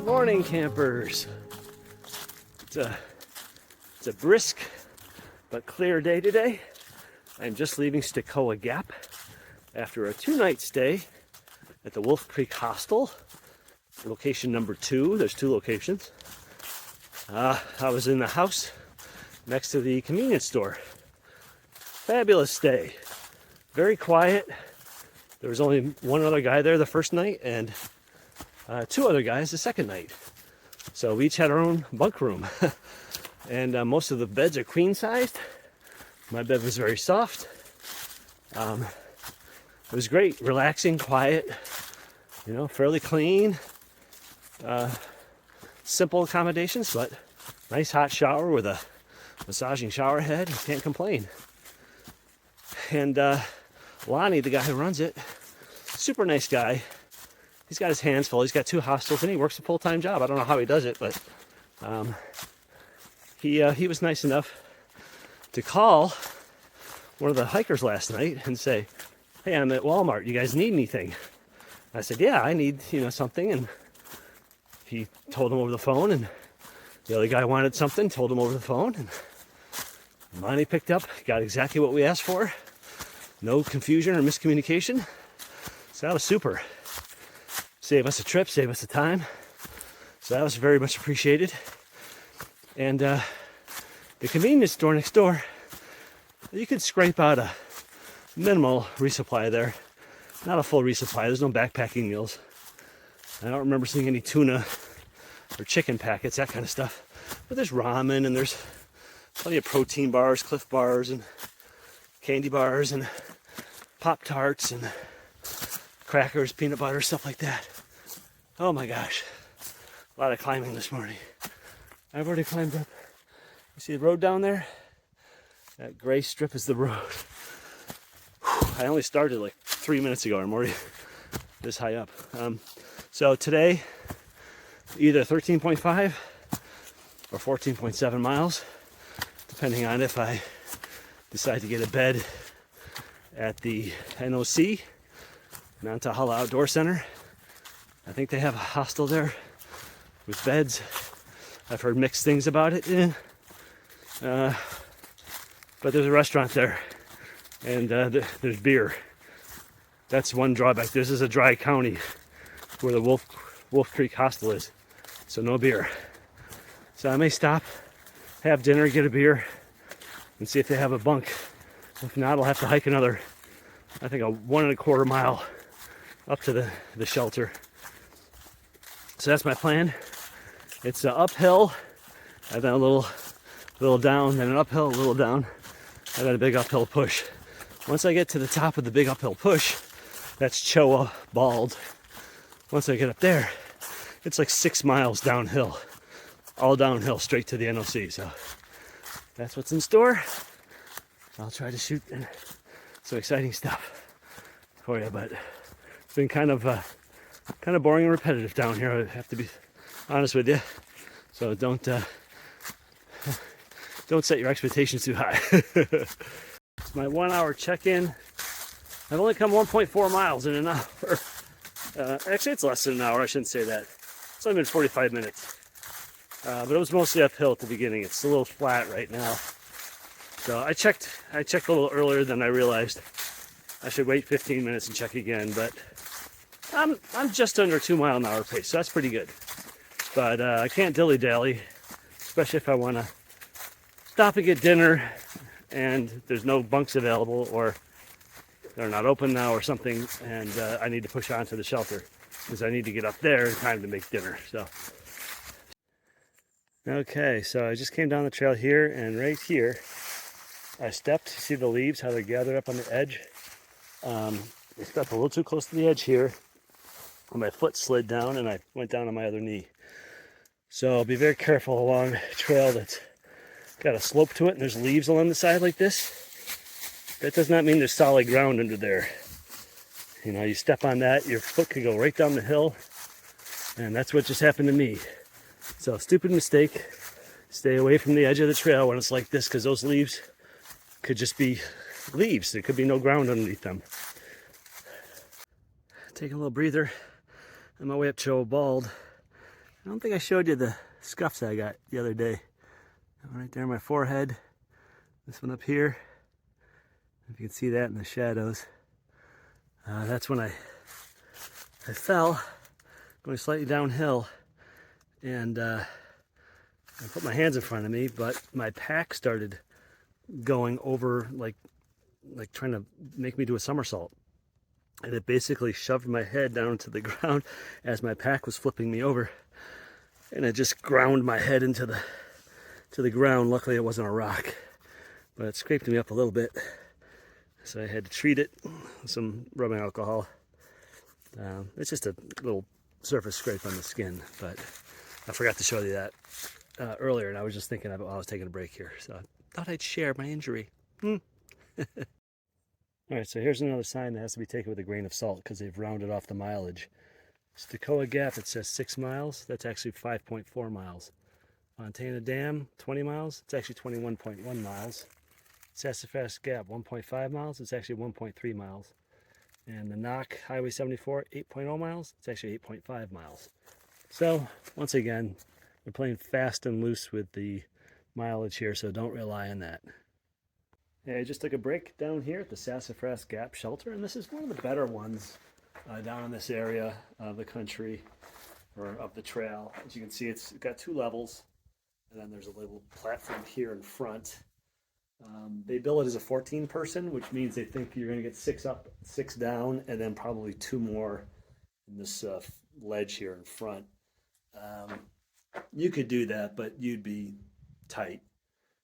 Good morning, campers. It's a brisk but clear day today. I'm just leaving Stecoah Gap after a 2-night stay at the Wolfcreek Hostel, location number 2. There's 2 locations. I was in the house next to the convenience store. Fabulous stay. Very quiet. There was only one other guy there the first night and 2 other guys the second night. So we each had our own bunk room. And most of the beds are queen sized. My bed was very soft. It was great, relaxing, quiet, fairly clean. Simple accommodations, but nice hot shower with a massaging shower head. You can't complain. And Lonnie, the guy who runs it, super nice guy. He's got his hands full. He's got 2 hostels and he works a full-time job. I don't know how he does it, but he was nice enough to call one of the hikers last night and say, "Hey, I'm at Walmart. You guys need anything?" I said, "Yeah, I need something." And he told him over the phone, and the other guy wanted something, told him over the phone, and Lonnie picked up, got exactly what we asked for. No confusion or miscommunication. So that was super. Save us a trip, save us the time. So that was very much appreciated. And the convenience store next door, you could scrape out a minimal resupply there. Not a full resupply. There's no backpacking meals. I don't remember seeing any tuna or chicken packets, that kind of stuff. But there's ramen and there's plenty of protein bars, Cliff bars, and candy bars, and Pop-Tarts, and crackers, peanut butter, stuff like that. Oh my gosh. A lot of climbing this morning. I've already climbed up. You see the road down there? That gray strip is the road. Whew, I only started like 3 minutes ago. I'm already this high up. So today, either 13.5 or 14.7 miles, depending on if I decide to get a bed at the NOC, Nantahala Outdoor Center. I think they have a hostel there with beds. I've heard mixed things about it. But there's a restaurant there, and there's beer. That's one drawback. This is a dry county where the Wolfcreek Hostel is, so no beer. So I may stop, have dinner, get a beer, and see if they have a bunk. If not, I'll have to hike another, I think, a 1.25 mile up to the shelter. So that's my plan. It's uphill, and then a little down, then an uphill, a little down, and then a big uphill push. Once I get to the top of the big uphill push, that's Choa Bald. Once I get up there, it's like 6 miles downhill, all downhill straight to the NOC. So that's what's in store. I'll try to shoot some exciting stuff for you, but it's been kind of boring and repetitive down here. I have to be honest with you. So don't set your expectations too high. It's my 1-hour check-in. I've only come 1.4 miles in an hour. Actually, it's less than an hour. I shouldn't say that. It's only been 45 minutes. But it was mostly uphill at the beginning. It's a little flat right now. So I checked a little earlier than I realized. I should wait 15 minutes and check again, but I'm just under 2 mile an hour pace, so that's pretty good. But I can't dilly-dally, especially if I want to stop and get dinner and there's no bunks available, or they're not open now or something, and I need to push on to the shelter because I need to get up there in time to make dinner. So okay, so I just came down the trail here, and right here I stepped. See the leaves, how they're gathered up on the edge? I stepped a little too close to the edge here, and my foot slid down, and I went down on my other knee. So I'll be very careful along a trail that's got a slope to it, and there's leaves along the side like this. That does not mean there's solid ground under there. You step on that, your foot could go right down the hill, and that's what just happened to me. So stupid mistake. Stay away from the edge of the trail when it's like this, because those leaves could just be leaves. There could be no ground underneath them. Take a little breather on my way up Choa Bald. I don't think I showed you the scuffs I got the other day. Right there on my forehead. This one up here. If you can see that in the shadows. That's when I fell, going slightly downhill, and I put my hands in front of me, but my pack started going over, like trying to make me do a somersault. And it basically shoved my head down to the ground as my pack was flipping me over. And it just ground my head into the ground. Luckily it wasn't a rock, but it scraped me up a little bit. So I had to treat it with some rubbing alcohol. It's just a little surface scrape on the skin, but I forgot to show you that earlier, and I was just thinking of it while I was taking a break here. So I thought I'd share my injury. All right, so here's another sign that has to be taken with a grain of salt because they've rounded off the mileage. Stecoah Gap, it says 6 miles. That's actually 5.4 miles. Montana Dam, 20 miles. It's actually 21.1 miles. Sassafras Gap, 1.5 miles. It's actually 1.3 miles. And the Knock Highway 74, 8.0 miles. It's actually 8.5 miles. So, once again, we're playing fast and loose with the mileage here, so don't rely on that. Yeah, I just took a break down here at the Sassafras Gap Shelter, and this is one of the better ones down in this area of the country, or of the trail. As you can see, it's got 2 levels, and then there's a little platform here in front. They bill it as a 14-person, which means they think you're going to get 6 up, 6 down, and then probably 2 more in this ledge here in front. You could do that, but you'd be tight,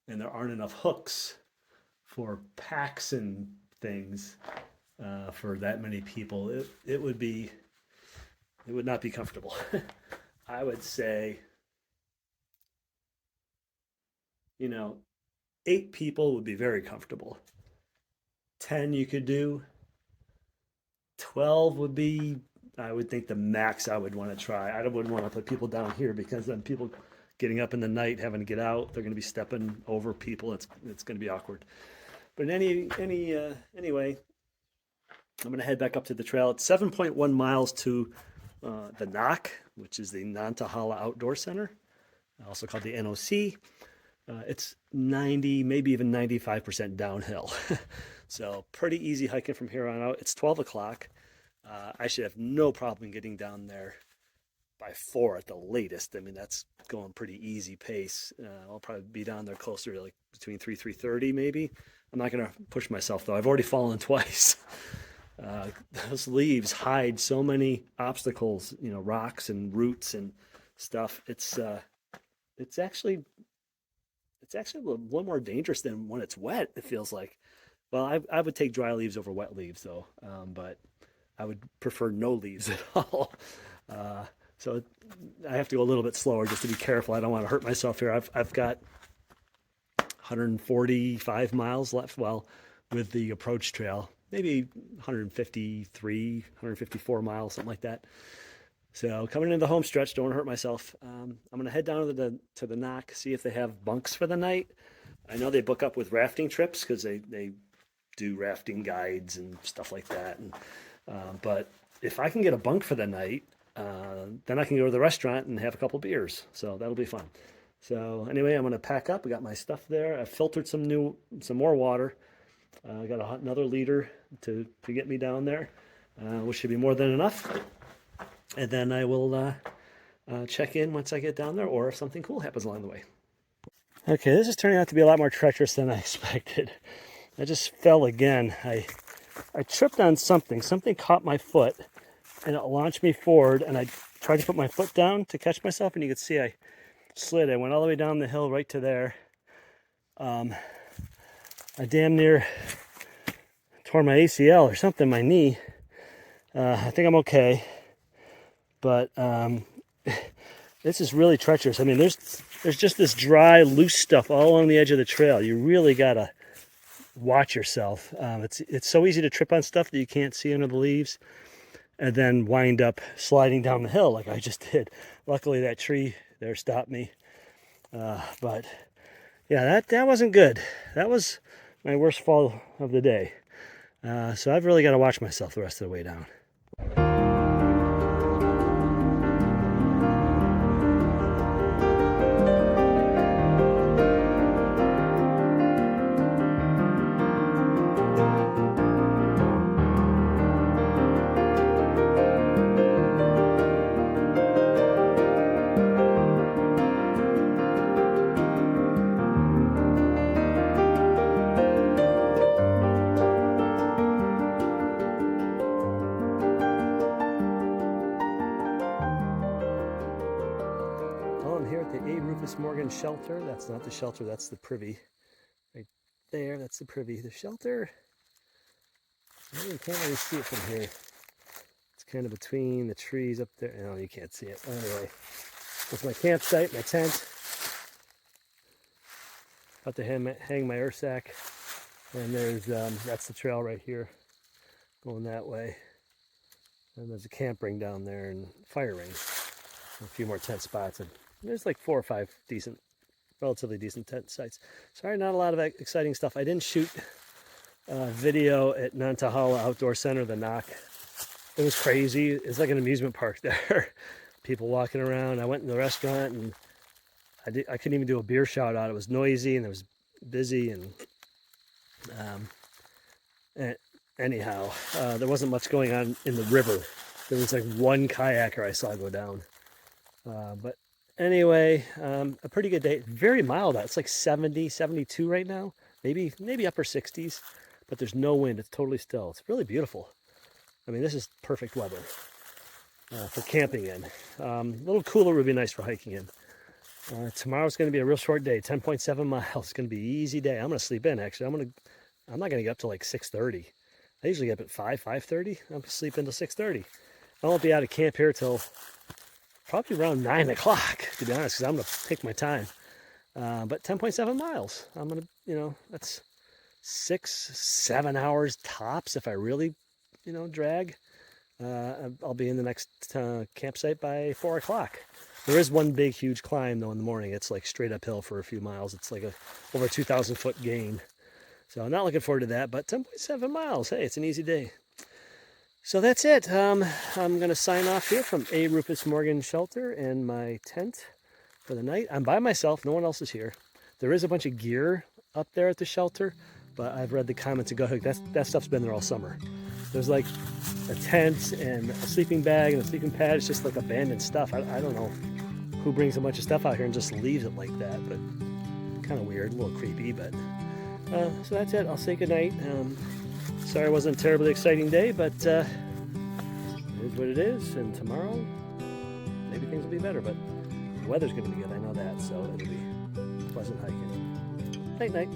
and there aren't enough hooks for packs and things for that many people. It would not be comfortable. I would say, 8 people would be very comfortable. 10 you could do. 12 would be, I would think, the max I would want to try. I wouldn't want to put people down here because then people getting up in the night, having to get out, they're going to be stepping over people. It's going to be awkward. But anyway, I'm going to head back up to the trail. It's 7.1 miles to the Knock, which is the Nantahala Outdoor Center, also called the NOC. It's 90, maybe even 95% downhill. So pretty easy hiking from here on out. It's 12 o'clock. I should have no problem getting down there by 4 at the latest. I mean, that's going pretty easy pace. I'll probably be down there closer to like between 3:30 maybe. I'm not going to push myself though. I've already fallen twice. Those leaves hide so many obstacles, rocks and roots and stuff. It's actually a little more dangerous than when it's wet, it feels like. Well, I would take dry leaves over wet leaves though, but I would prefer no leaves at all. So I have to go a little bit slower just to be careful. I don't want to hurt myself here. I've got 145 miles left, well, with the approach trail, maybe 153, 154 miles, something like that. So coming into the home stretch, don't want to hurt myself. I'm going to head down to the Knock, see if they have bunks for the night. I know they book up with rafting trips because they do rafting guides and stuff like that. And, but if I can get a bunk for the night, then I can go to the restaurant and have a couple beers. So that'll be fun. So anyway, I'm going to pack up. I got my stuff there. I filtered some more water. I got another liter to get me down there, which should be more than enough. And then I will check in once I get down there, or if something cool happens along the way. Okay, this is turning out to be a lot more treacherous than I expected. I just fell again. I tripped on something. Something caught my foot, and it launched me forward, and I tried to put my foot down to catch myself, and you could see I slid. I went all the way down the hill right to there. I damn near tore my ACL or something, my knee. I think I'm okay. But this is really treacherous. I mean, there's just this dry, loose stuff all along the edge of the trail. You really got to watch yourself. It's so easy to trip on stuff that you can't see under the leaves and then wind up sliding down the hill like I just did. Luckily, that tree there stopped me. But yeah, that wasn't good. That was my worst fall of the day. So I've really got to watch myself the rest of the way down. Well, I'm here at the A. Rufus Morgan shelter. That's not the shelter, that's the privy. Right there, that's the privy. The shelter, you can't really see it from here. It's kind of between the trees up there. No, you can't see it. Anyway, that's my campsite, my tent. About to hang my earth sack. And there's, that's the trail right here, going that way. And there's a camp ring down there and fire ring. A few more tent spots. And there's like 4 or 5 decent, relatively decent tent sites. Sorry, not a lot of exciting stuff. I didn't shoot video at Nantahala Outdoor Center, the knock. It was crazy. It's like an amusement park there. People walking around. I went in the restaurant and I couldn't even do a beer shout out. It was noisy and it was busy and anyhow, there wasn't much going on in the river. There was like one kayaker I saw go down. But anyway, a pretty good day. Very mild out. It's like 70, 72 right now. Maybe upper 60s. But there's no wind. It's totally still. It's really beautiful. I mean, this is perfect weather for camping in. A little cooler would be nice for hiking in. Tomorrow's going to be a real short day. 10.7 miles. It's going to be an easy day. I'm going to sleep in, actually. I'm not going to get up till like 6:30. I usually get up at 5:30. I'm going to sleep until 6:30. I won't be out of camp here till probably around 9 o'clock, to be honest, because I'm going to take my time. But 10.7 miles. I'm going to, that's 6-7 hours tops if I really, drag. I'll be in the next campsite by 4 o'clock. There is one big, huge climb, though, in the morning. It's like straight uphill for a few miles. It's like over a 2,000-foot gain. So I'm not looking forward to that, but 10.7 miles. Hey, it's an easy day. So that's it. I'm going to sign off here from A. Rufus Morgan Shelter and my tent for the night. I'm by myself. No one else is here. There is a bunch of gear up there at the shelter, but I've read the comments and go, that stuff's been there all summer. There's like a tent and a sleeping bag and a sleeping pad. It's just like abandoned stuff. I don't know who brings a bunch of stuff out here and just leaves it like that, but kind of weird, a little creepy, but so that's it. I'll say goodnight. Sorry it wasn't a terribly exciting day, but it is what it is, and tomorrow maybe things will be better, but the weather's going to be good, I know that, so it'll be pleasant hiking. Night night.